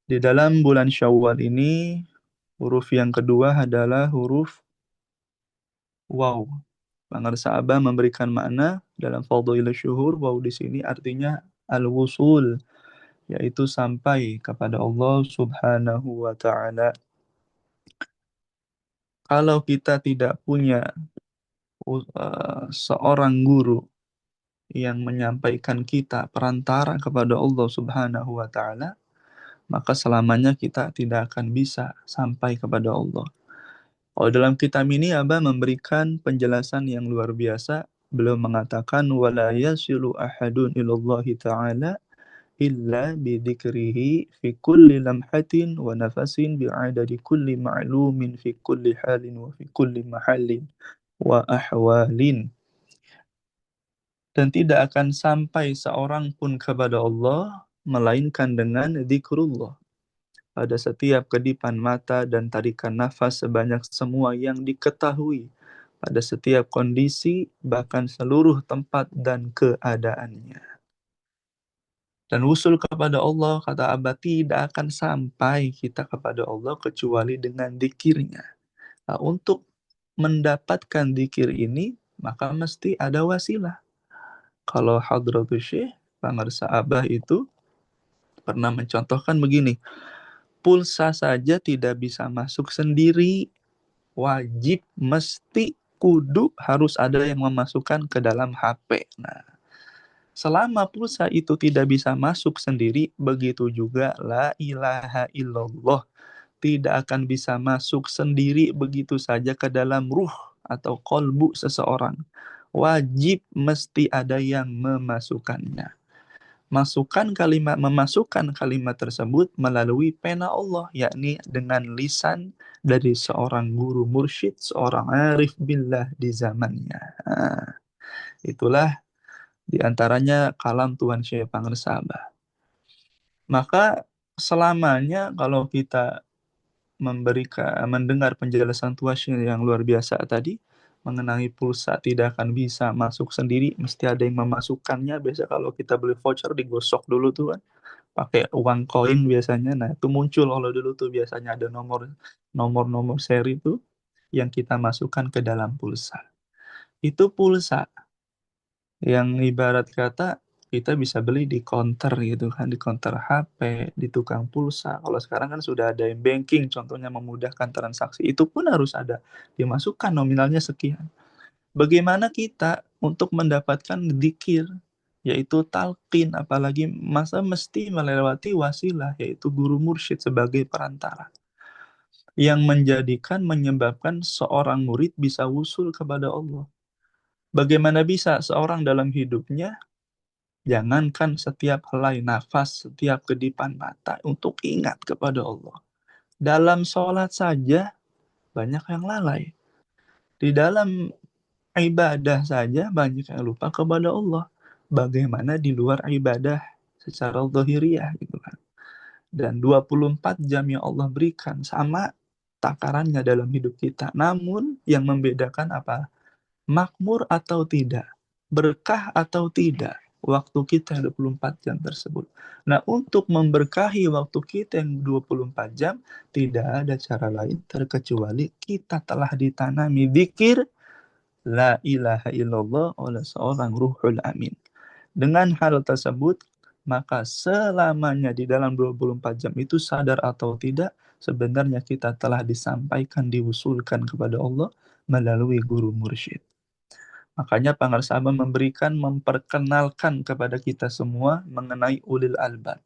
Di dalam bulan Syawal ini, huruf yang kedua adalah huruf waw. Pengarsa Abah memberikan makna dalam Fadhilul Syuhur, waw di sini artinya al-wusul, yaitu sampai kepada Allah Subhanahu wa taala. Kalau kita tidak punya seorang guru yang menyampaikan kita perantara kepada Allah Subhanahu wa taala, maka selamanya kita tidak akan bisa sampai kepada Allah. Kalau dalam kitab ini Abah memberikan penjelasan yang luar biasa. Beliau mengatakan wala yasilu ahadun ilallahi ta'ala illa bidzikrihi fi kulli lamhatin wa nafasin bi'adadi kulli ma'lumin fi kulli halin wa fi kulli mahallin wa ahwalin. Dan tidak akan sampai seorang pun kepada Allah melainkan dengan zikrullah pada setiap kedipan mata dan tarikan nafas sebanyak semua yang diketahui pada setiap kondisi, bahkan seluruh tempat dan keadaannya. Dan usul kepada Allah, kata Abah, tidak akan sampai kita kepada Allah kecuali dengan dikirnya. Nah, untuk mendapatkan dikir ini, maka mesti ada wasilah. Kalau Hadratul Syekh, Pangarsa Abah itu pernah mencontohkan begini, pulsa saja tidak bisa masuk sendiri, wajib, mesti, kudu harus ada yang memasukkan ke dalam HP. Nah, selama pulsa itu tidak bisa masuk sendiri, begitu juga la ilaha illallah tidak akan bisa masuk sendiri begitu saja ke dalam ruh atau kolbu seseorang. Wajib mesti ada yang memasukkannya. Memasukkan kalimat tersebut melalui pena Allah, yakni dengan lisan dari seorang guru mursyid, seorang arif billah di zamannya. Nah, itulah diantaranya kalam Tuhan Syekh Pangersabah. Maka selamanya kalau kita mendengar penjelasan Tuhan Syekh yang luar biasa tadi mengenai pulsa tidak akan bisa masuk sendiri, mesti ada yang memasukkannya. Biasa kalau kita beli voucher digosok dulu tuh kan, pakai uang koin biasanya. Nah, itu muncul kalau dulu tuh biasanya ada nomor seri itu yang kita masukkan ke dalam pulsa. Itu pulsa yang ibarat kata kita bisa beli di counter gitu kan, di counter HP, di tukang pulsa. Kalau sekarang kan sudah ada yang banking, contohnya memudahkan transaksi. Itu pun harus ada dimasukkan nominalnya sekian. Bagaimana kita untuk mendapatkan dzikir, yaitu talqin, apalagi masa mesti melewati wasilah, yaitu guru mursyid sebagai perantara yang menyebabkan seorang murid bisa wusul kepada Allah. Bagaimana bisa seorang dalam hidupnya, jangankan setiap helai nafas, setiap kedipan mata untuk ingat kepada Allah. Dalam sholat saja banyak yang lalai. Di dalam ibadah saja banyak yang lupa kepada Allah. Bagaimana di luar ibadah secara zahiriyah gitu kan. Dan 24 jam yang Allah berikan sama takarannya dalam hidup kita. Namun yang membedakan apa? Makmur atau tidak, berkah atau tidak waktu kita 24 jam tersebut. Nah, untuk memberkahi waktu kita yang 24 jam, tidak ada cara lain terkecuali kita telah ditanami dzikir la ilaha illallah oleh seorang ruhul amin. Dengan hal tersebut, maka selamanya di dalam 24 jam itu sadar atau tidak, sebenarnya kita telah disampaikan, diusulkan kepada Allah melalui guru mursyid. Makanya Pangarsaba memperkenalkan kepada kita semua mengenai ulil albab.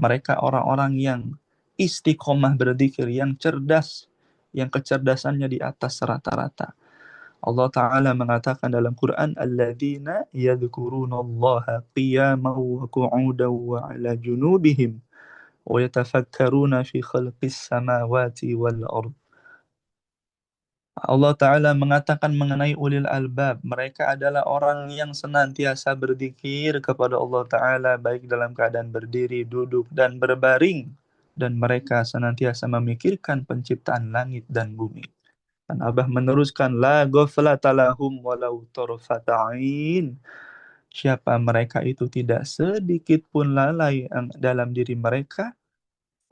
Mereka orang-orang yang istiqomah berzikir, yang cerdas, yang kecerdasannya di atas rata-rata. Allah Ta'ala mengatakan dalam Quran, Alladzina yadhkurunallaha qiyaman wa qu'udan wa ala junubihim wa yatafakkaruna fi khalqis samawati wal ard. Allah Ta'ala mengatakan mengenai ulil albab, mereka adalah orang yang senantiasa berzikir kepada Allah Ta'ala, baik dalam keadaan berdiri, duduk, dan berbaring. Dan mereka senantiasa memikirkan penciptaan langit dan bumi. Dan Abah meneruskan, La ghaflata lahum walau tarfata'in. Siapa mereka itu tidak sedikit pun lalai dalam diri mereka,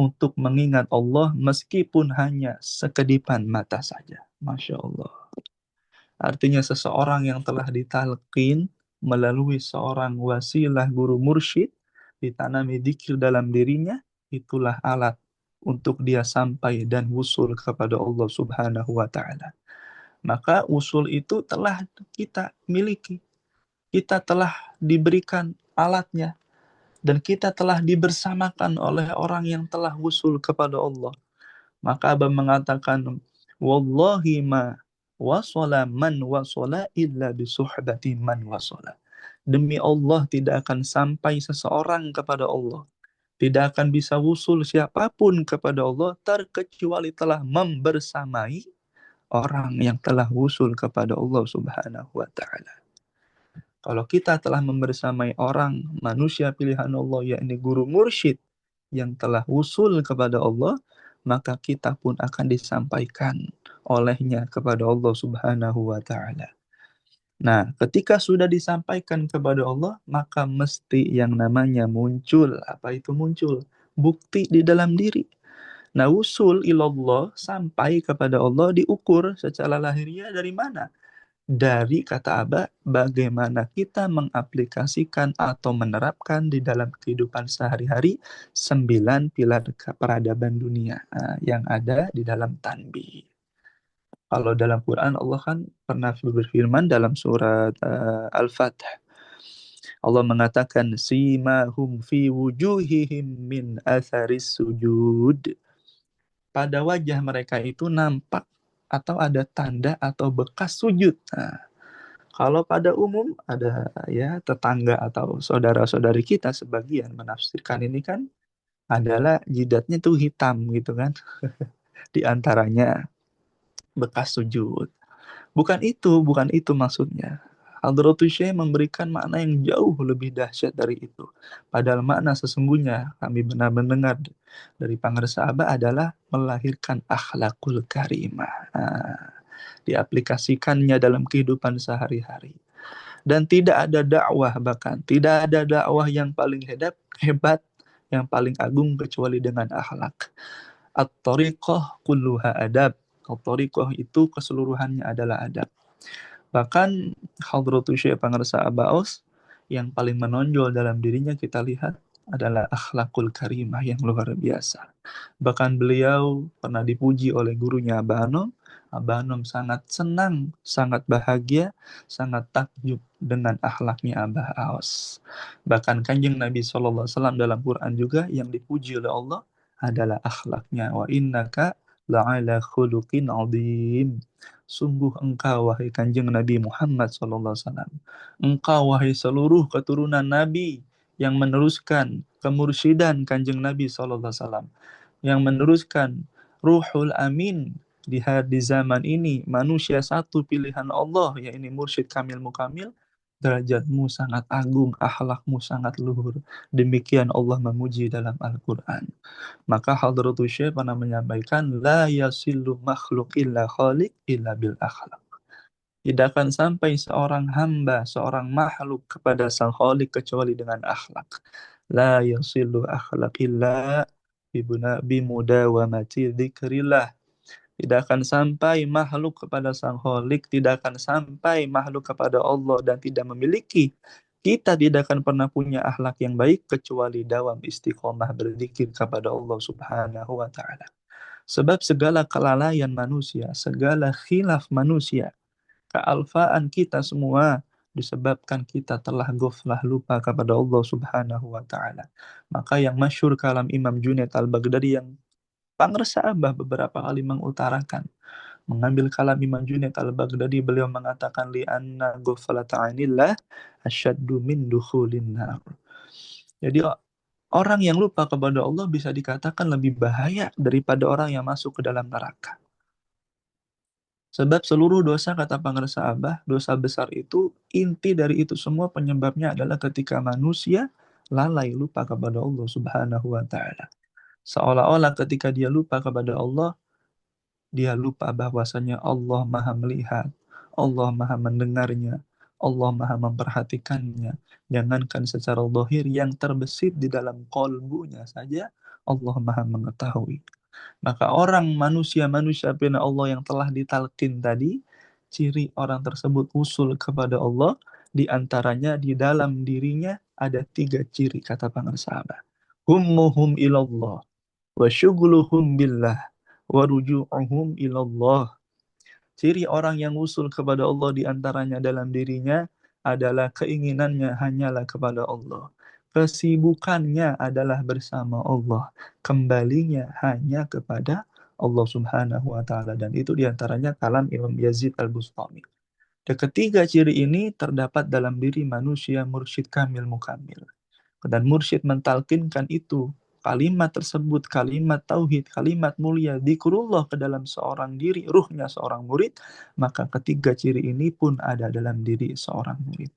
untuk mengingat Allah meskipun hanya sekedipan mata saja. Masya Allah. Artinya seseorang yang telah ditalqin melalui seorang wasilah guru mursyid, ditanami dzikir dalam dirinya, itulah alat untuk dia sampai dan wusul kepada Allah Subhanahu wa taala. Maka usul itu telah kita miliki. Kita telah diberikan alatnya dan kita telah dibersamakan oleh orang yang telah wusul kepada Allah. Maka Abah mengatakan, Wallahi ma wasala man wasala illa bisuhbati man wasala. Demi Allah tidak akan sampai seseorang kepada Allah. Tidak akan bisa wusul siapapun kepada Allah terkecuali telah membersamai orang yang telah wusul kepada Allah Subhanahu wa taala. Kalau kita telah membersamai orang manusia pilihan Allah yakni guru mursyid yang telah wusul kepada Allah, maka kita pun akan disampaikan olehnya kepada Allah Subhanahu wa taala. Nah, ketika sudah disampaikan kepada Allah, maka mesti yang namanya muncul. Apa itu muncul? Bukti di dalam diri. Nah, usul ilallah sampai kepada Allah diukur secara lahiriah dari mana? Dari kata Abah, bagaimana kita mengaplikasikan atau menerapkan di dalam kehidupan sehari-hari 9 pilar peradaban dunia yang ada di dalam tanbih. Kalau dalam Quran Allah kan pernah berfirman dalam surat Al-Fath. Allah mengatakan simahum fi wujuhihim min atharis sujud. Pada wajah mereka itu nampak atau ada tanda atau bekas sujud. Nah, kalau pada umum ada ya tetangga atau saudara-saudari kita sebagian menafsirkan ini kan adalah jidatnya tuh hitam gitu kan. Di antaranya bekas sujud. Bukan itu maksudnya. Hadratus Syekh memberikan makna yang jauh lebih dahsyat dari itu. Padahal makna sesungguhnya kami benar mendengar dari Pangersa Abah adalah melahirkan akhlakul karimah. Diaplikasikannya dalam kehidupan sehari-hari. Dan tidak ada dakwah bahkan. Tidak ada dakwah yang paling hebat, yang paling agung kecuali dengan akhlak. At-tariqah kulluha adab. At-tariqah itu keseluruhannya adalah adab. Bahkan Hadratus Syekh Pangersa Abaos yang paling menonjol dalam dirinya kita lihat adalah akhlakul karimah yang luar biasa. Bahkan beliau pernah dipuji oleh gurunya Abah Anom. Abah Anom sangat senang, sangat bahagia, sangat takjub dengan akhlaknya Abah Aos. Bahkan Kanjeng Nabi SAW dalam Quran juga yang dipuji oleh Allah adalah akhlaknya. Wa innaka la'ala khuluqin azim. Sungguh engkau wahai Kanjeng Nabi Muhammad SAW. Engkau wahai seluruh keturunan Nabi yang meneruskan kemursyidan Kanjeng Nabi SAW. Yang meneruskan Ruhul Amin di zaman ini. Manusia satu pilihan Allah, yaitu Mursyid Kamil Mukamil. Derajatmu sangat agung, akhlakmu sangat luhur. Demikian Allah memuji dalam Al-Quran. Maka Hadratus Syekh pernah menyampaikan la yasillu makhluk illa khaliq illa bil akhlak. Tidak akan sampai seorang hamba, seorang makhluk kepada sang khaliq kecuali dengan akhlak. La yasillu akhlak illa bimudawamati dzikrillah. Tidak akan sampai makhluk kepada sang khaliq, tidak akan sampai makhluk kepada Allah dan tidak memiliki. Kita tidak akan pernah punya akhlak yang baik kecuali dawam istiqomah berzikir kepada Allah Subhanahu wa taala. Sebab segala kelalaian manusia, segala khilaf manusia, kealfaan kita semua disebabkan kita telah ghaflah lupa kepada Allah Subhanahu wa taala. Maka yang masyhur kalam Imam Junaid Al-Baghdadi yang Pangersa Abah beberapa kali mengutarakan mengambil kalam Imam Junaid Al-Baghdadi, beliau mengatakan li anna ghaflata 'anillah asyaddu min dukhulin nar. Jadi orang yang lupa kepada Allah bisa dikatakan lebih bahaya daripada orang yang masuk ke dalam neraka. Sebab seluruh dosa, kata Pangersa Abah, dosa besar itu, inti dari itu semua penyebabnya adalah ketika manusia lalai lupa kepada Allah Subhanahu wa taala. Seolah-olah ketika dia lupa kepada Allah, dia lupa bahwasanya Allah Maha melihat, Allah Maha mendengarnya, Allah Maha memperhatikannya. Jangankan secara zahir, yang terbesit di dalam kolbunya saja Allah Maha mengetahui. Maka orang manusia-manusia pilihan Allah yang telah ditalkin tadi, ciri orang tersebut usul kepada Allah, di antaranya di dalam dirinya ada 3 ciri kata para sahabat. Hummuhum ilallah, wa syughluhum billah, wa ruju'uhum ilallah. Ciri orang yang usul kepada Allah di antaranya dalam dirinya adalah keinginannya hanyalah kepada Allah. Kesibukannya adalah bersama Allah. Kembalinya hanya kepada Allah Subhanahu wa taala, dan itu diantaranya kalam Imam Yazid Al-Bustami. Dan ketiga ciri ini terdapat dalam diri manusia mursyid kamil mukamil. Dan mursyid mentalkinkan itu, kalimat tersebut, kalimat tauhid, kalimat mulia, dzikrullah ke dalam seorang diri, ruhnya seorang murid, maka ketiga ciri ini pun ada dalam diri seorang murid.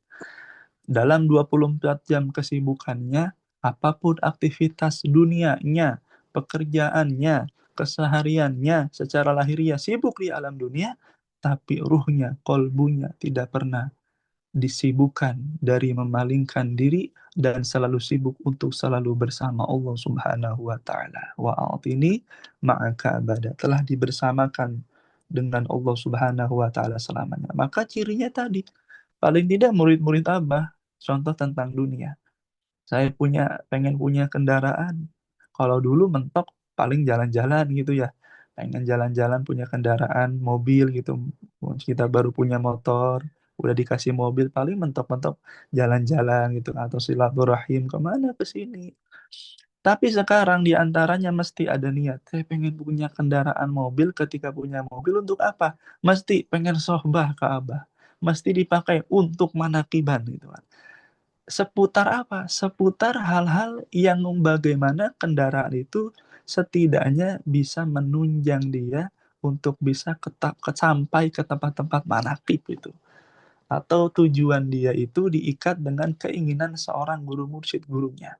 Dalam 24 jam kesibukannya, apapun aktivitas dunianya, pekerjaannya, kesehariannya, secara lahiriah sibuk di alam dunia, tapi ruhnya, kolbunya tidak pernah disibukkan dari memalingkan diri dan selalu sibuk untuk selalu bersama Allah Subhanahu wa taala. Wa a'tini ma'aka abada, telah dibersamakan dengan Allah Subhanahu wa taala selamanya. Maka cirinya tadi, paling tidak murid-murid Abah, contoh tentang dunia. Saya pengen punya kendaraan. Kalau dulu mentok paling jalan-jalan gitu ya. Pengen jalan-jalan punya kendaraan, mobil gitu. Kita baru punya motor, udah dikasih mobil paling mentok-mentok jalan-jalan gitu atau silaturahim kemana ke sini. Tapi sekarang diantaranya mesti ada niat. Saya pengen punya kendaraan mobil, ketika punya mobil untuk apa? Mesti pengen sohbah ke Abah. Mesti dipakai untuk manakiban gitu kan. Seputar apa? Seputar hal-hal yang bagaimana kendaraan itu setidaknya bisa menunjang dia untuk bisa sampai ke tempat-tempat manakib itu. Atau tujuan dia itu diikat dengan keinginan seorang guru mursyid gurunya.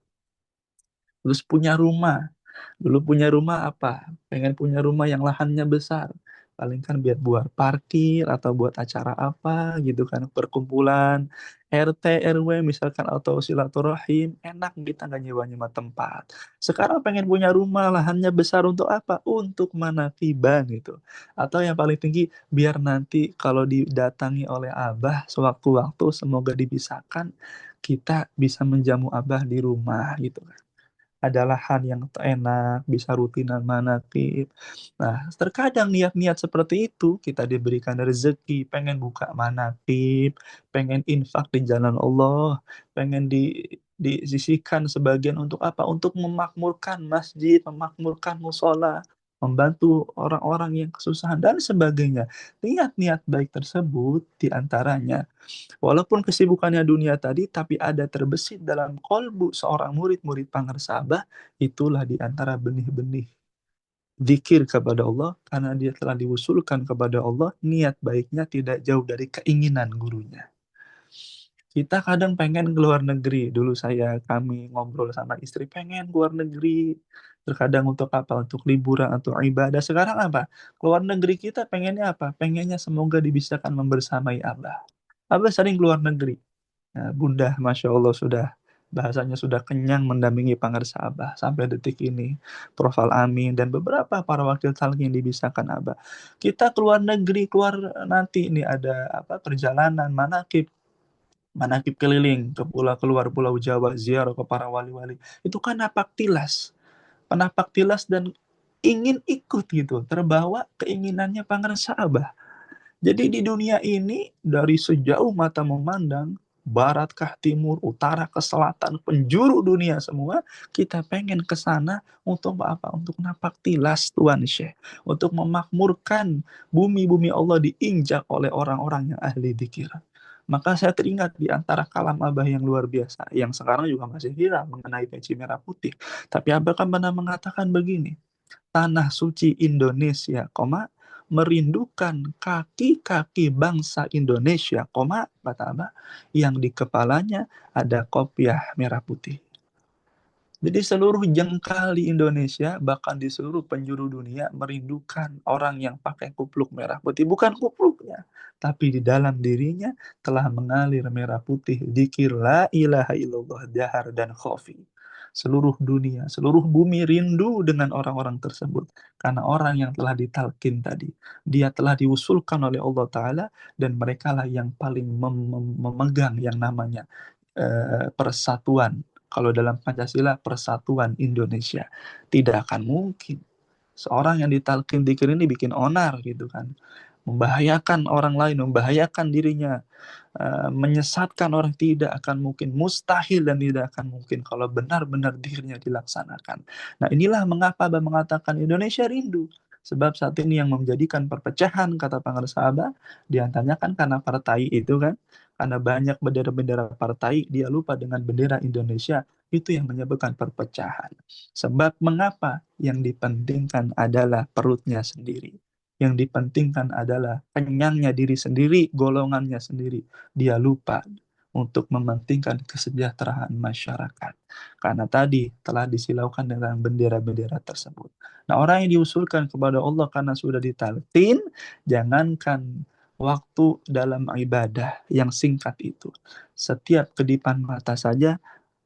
Terus punya rumah. Dulu punya rumah apa? Pengen punya rumah yang lahannya besar. Paling kan biar buat parkir atau buat acara apa gitu kan. Perkumpulan RT, RW misalkan atau silaturahim. Enak kita nggak nyewa-nyewa tempat. Sekarang pengen punya rumah lahannya besar untuk apa? Untuk manakiban gitu. Atau yang paling tinggi biar nanti kalau didatangi oleh Abah sewaktu-waktu semoga dibisahkan kita bisa menjamu Abah di rumah gitu kan. Ada lahan yang enak, bisa rutinan manakib. Nah, terkadang niat-niat seperti itu kita diberikan rezeki, pengen buka manakib, pengen infak di jalan Allah, pengen disisihkan sebagian untuk apa? Untuk memakmurkan masjid, memakmurkan musola, membantu orang-orang yang kesusahan dan sebagainya. Niat-niat baik tersebut diantaranya walaupun kesibukannya dunia tadi, tapi ada terbesit dalam kolbu seorang murid-murid Pangersabah, itulah di antara benih-benih zikir kepada Allah, karena dia telah diusulkan kepada Allah, niat baiknya tidak jauh dari keinginan gurunya. Kita kadang pengen ke luar negeri, dulu kami ngobrol sama istri, pengen ke luar negeri, terkadang untuk apa? Untuk liburan atau ibadah. Sekarang apa? Keluar negeri kita pengennya apa? Pengennya semoga dibisakan membersamai Allah. Abah sering keluar negeri. Nah, Bunda, Masya Allah sudah bahasanya sudah kenyang mendampingi Pangarsa Abah sampai detik ini. Profal Amin dan beberapa para wakil talqin yang dibisahkan Abah. Kita keluar negeri, keluar nanti ini ada apa perjalanan manakib, manakib keliling ke pulau keluar Pulau Jawa, ziarah ke para wali-wali. Itu kan penapak tilas dan ingin ikut gitu, terbawa keinginannya Pangarsa Abah. Jadi di dunia ini dari sejauh mata memandang, barat kah timur, utara ke selatan, penjuru dunia semua, kita pengen ke sana untuk apa? Untuk napak tilas Tuhan Syekh, untuk memakmurkan bumi-bumi Allah diinjak oleh orang-orang yang ahli dzikir. Maka saya teringat di antara kalam Abah yang luar biasa, yang sekarang juga masih viral mengenai peci merah putih. Tapi Abah kan pernah mengatakan begini, tanah suci Indonesia, merindukan kaki-kaki bangsa Indonesia, kata Abah, yang di kepalanya ada kopiah merah putih. Jadi seluruh jengkal di Indonesia, bahkan di seluruh penjuru dunia, merindukan orang yang pakai kupluk merah putih. Bukan kupluknya, tapi di dalam dirinya telah mengalir merah putih. Dzikir la ilaha illallah dahar dan khofi. Seluruh dunia, seluruh bumi rindu dengan orang-orang tersebut. Karena orang yang telah ditalkin tadi, dia telah diusulkan oleh Allah Ta'ala, dan mereka lah yang paling memegang yang namanya persatuan. Kalau dalam Pancasila, persatuan Indonesia. Tidak akan mungkin seorang yang ditalkin dikir ini bikin onar gitu kan, membahayakan orang lain, membahayakan dirinya, menyesatkan orang, tidak akan mungkin, mustahil dan tidak akan mungkin kalau benar-benar dirinya dilaksanakan. Nah, inilah mengapa Abah mengatakan Indonesia rindu. Sebab saat ini yang menjadikan perpecahan, kata Pangar Sahabat, diantaranya kan karena partai itu kan, karena banyak bendera-bendera partai, dia lupa dengan bendera Indonesia, itu yang menyebabkan perpecahan. Sebab mengapa yang dipentingkan adalah perutnya sendiri. Yang dipentingkan adalah kenyangnya diri sendiri, golongannya sendiri. Dia lupa untuk mementingkan kesejahteraan masyarakat. Karena tadi telah disilaukan dengan bendera-bendera tersebut. Nah, orang yang diusulkan kepada Allah karena sudah ditalkin, jangankan waktu dalam ibadah yang singkat itu. Setiap kedipan mata saja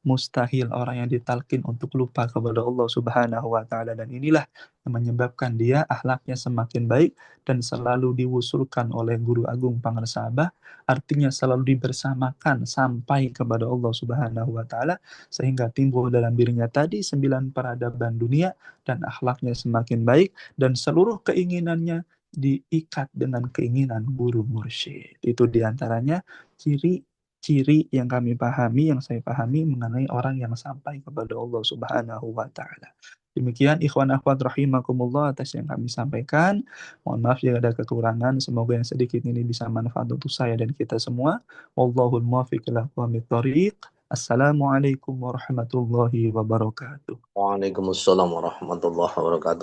mustahil orang yang ditalkin untuk lupa kepada Allah Subhanahu wa taala, dan inilah yang menyebabkan dia akhlaknya semakin baik dan selalu diwusulkan oleh Guru Agung Pangersabah, artinya selalu dibersamakan sampai kepada Allah Subhanahu wa taala, sehingga timbul dalam dirinya tadi 9 peradaban dunia dan akhlaknya semakin baik dan seluruh keinginannya diikat dengan keinginan guru mursyid. Itu diantaranya ciri yang kami pahami, yang saya pahami mengenai orang yang sampai kepada Allah Subhanahu wa taala. Demikian ikhwan akhwat rahimakumullah atas yang kami sampaikan. Mohon maaf jika ada kekurangan. Semoga yang sedikit ini bisa manfaat untuk saya dan kita semua. Wallahul muwaffiq ila aqwamit thoriq. Assalamualaikum warahmatullahi wabarakatuh. Waalaikumsalam warahmatullahi wabarakatuh.